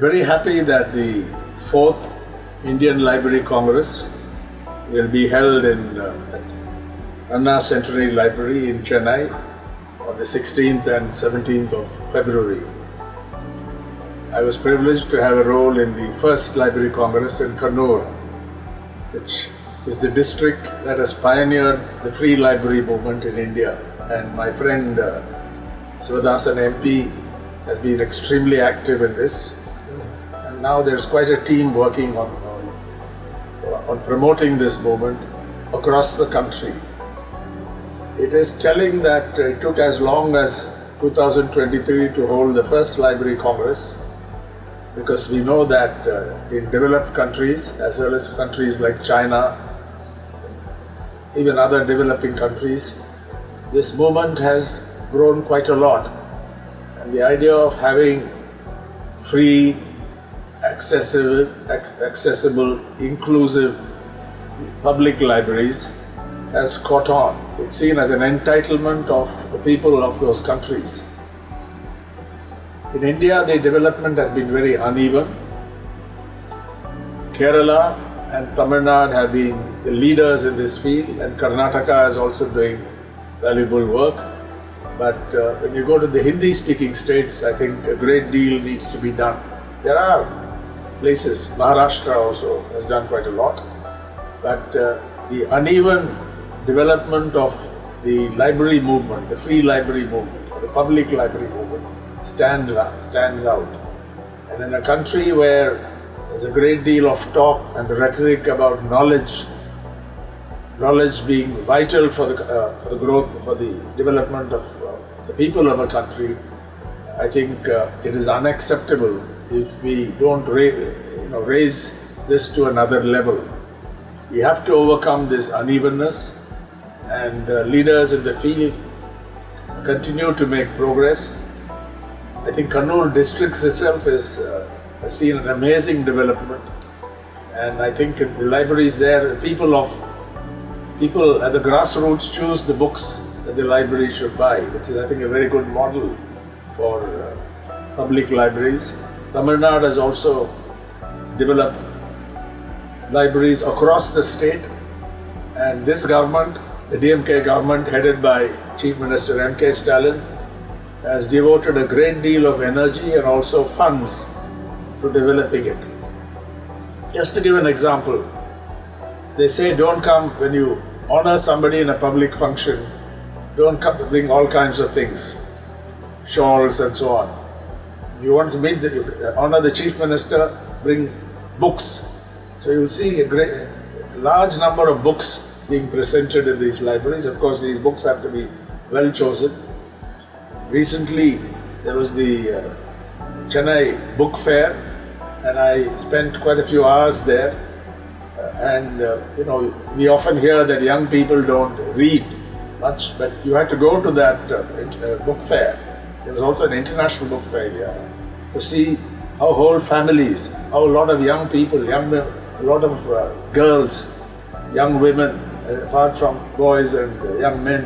very happy that the 4th Indian Library Congress will be held in Anna Centenary Library in Chennai on the 16th and 17th of February. I was privileged to have a role in the first Library Congress in Kannur, which is the district that has pioneered the free library movement in India. And my friend Sivadasan MP has been extremely active in this. And now there's quite a team working on promoting this movement across the country. It is telling that it took as long as 2023 to hold the first Library Congress, because we know that in developed countries, as well as countries like China, even other developing countries, this movement has grown quite a lot. And the idea of having free, accessible, inclusive public libraries has caught on. It's seen as an entitlement of the people of those countries. In India, the development has been very uneven. Kerala and Tamil Nadu have been the leaders in this field, and Karnataka is also doing valuable work. But when you go to the Hindi-speaking states, I think a great deal needs to be done. There are places, Maharashtra also has done quite a lot, but the uneven development of the library movement, the free library movement, or the public library movement, stands out. And in a country where there's a great deal of talk and rhetoric about knowledge being vital for the growth, for the development of the people of a country, I think it is unacceptable if we don't raise this to another level. We have to overcome this unevenness, and leaders in the field continue to make progress. I think Kannur district itself has seen an amazing development, and I think in the libraries there, people at the grassroots choose the books that the library should buy, which is, I think, a very good model for public libraries. Tamil Nadu has also developed libraries across the state, and this government, the DMK government headed by Chief Minister M.K. Stalin, has devoted a great deal of energy and also funds to developing it. Just to give an example, they say don't come when you honor somebody in a public function, don't come bring all kinds of things, shawls and so on. If you want to honor the Chief Minister, bring books. So you'll see a large number of books being presented in these libraries. Of course, these books have to be well chosen. Recently, there was the Chennai book fair, and I spent quite a few hours there. And we often hear that young people don't read much, but you had to go to that book fair. There was also an international book fair here to see how whole families, how a lot of young people, a lot of girls, young women, apart from boys and young men,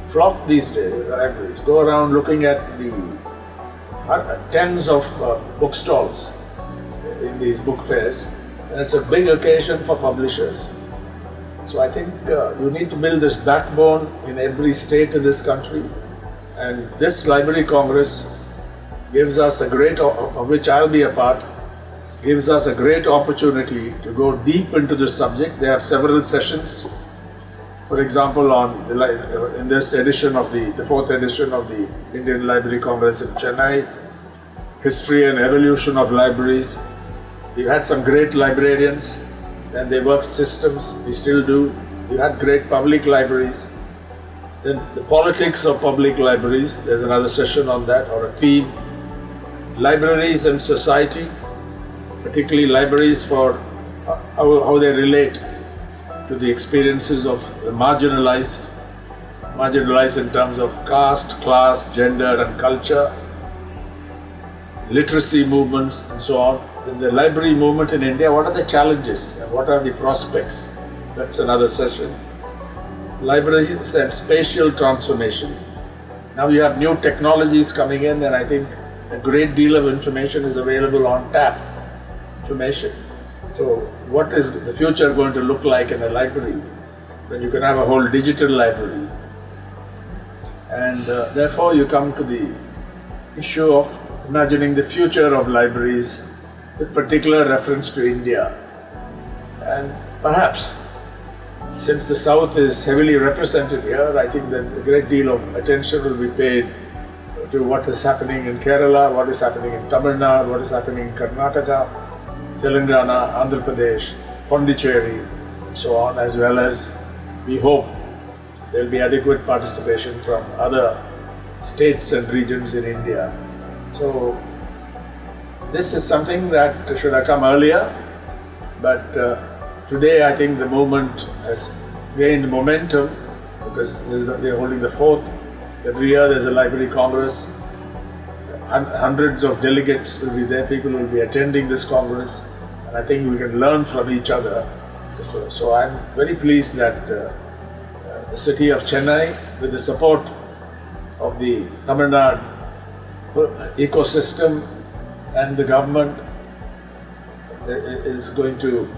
flock these libraries, go around looking at the tens of bookstalls in these book fairs, and it's a big occasion for publishers. So I think you need to build this backbone in every state in this country, and this Library Congress gives us of which I'll be a part, gives us a great opportunity to go deep into the subject. They have several sessions. For example, in this edition of the 4th edition of the Indian Library Congress in Chennai, History and Evolution of Libraries. We've had some great librarians, and they worked systems, we still do. We've had great public libraries. Then the politics of public libraries, there's another session on that, or a theme. Libraries and society, particularly libraries for how they relate to the experiences of the marginalized in terms of caste, class, gender and culture, literacy movements and so on. In the library movement in India, what are the challenges and what are the prospects? That's another session. Libraries and spatial transformation. Now you have new technologies coming in, and I think A great deal of information is available on tap. Information. So what is the future going to look like in a library when you can have a whole digital library? And therefore you come to the issue of imagining the future of libraries with particular reference to India. And perhaps, since the South is heavily represented here, I think that a great deal of attention will be paid to what is happening in Kerala, what is happening in Tamil Nadu, what is happening in Karnataka, Telangana, Andhra Pradesh, Pondicherry, and so on, as well as we hope there will be adequate participation from other states and regions in India. So this is something that should have come earlier, but today I think the movement has gained momentum because we are holding the fourth. Every year there's a library congress. Hundreds of delegates will be there, people will be attending this congress, and I think we can learn from each other. So I'm very pleased that the city of Chennai, with the support of the Tamil Nadu ecosystem and the government, is going to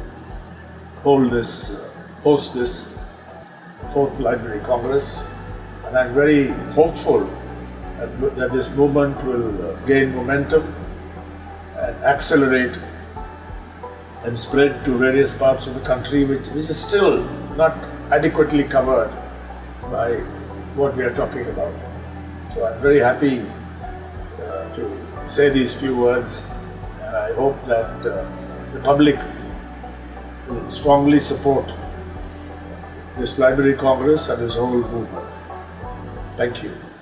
host this fourth library congress, and I'm very hopeful that this movement will gain momentum and accelerate and spread to various parts of the country which is still not adequately covered by what we are talking about. So I'm very happy to say these few words, and I hope that the public will strongly support this Library Congress and this whole movement. Thank you.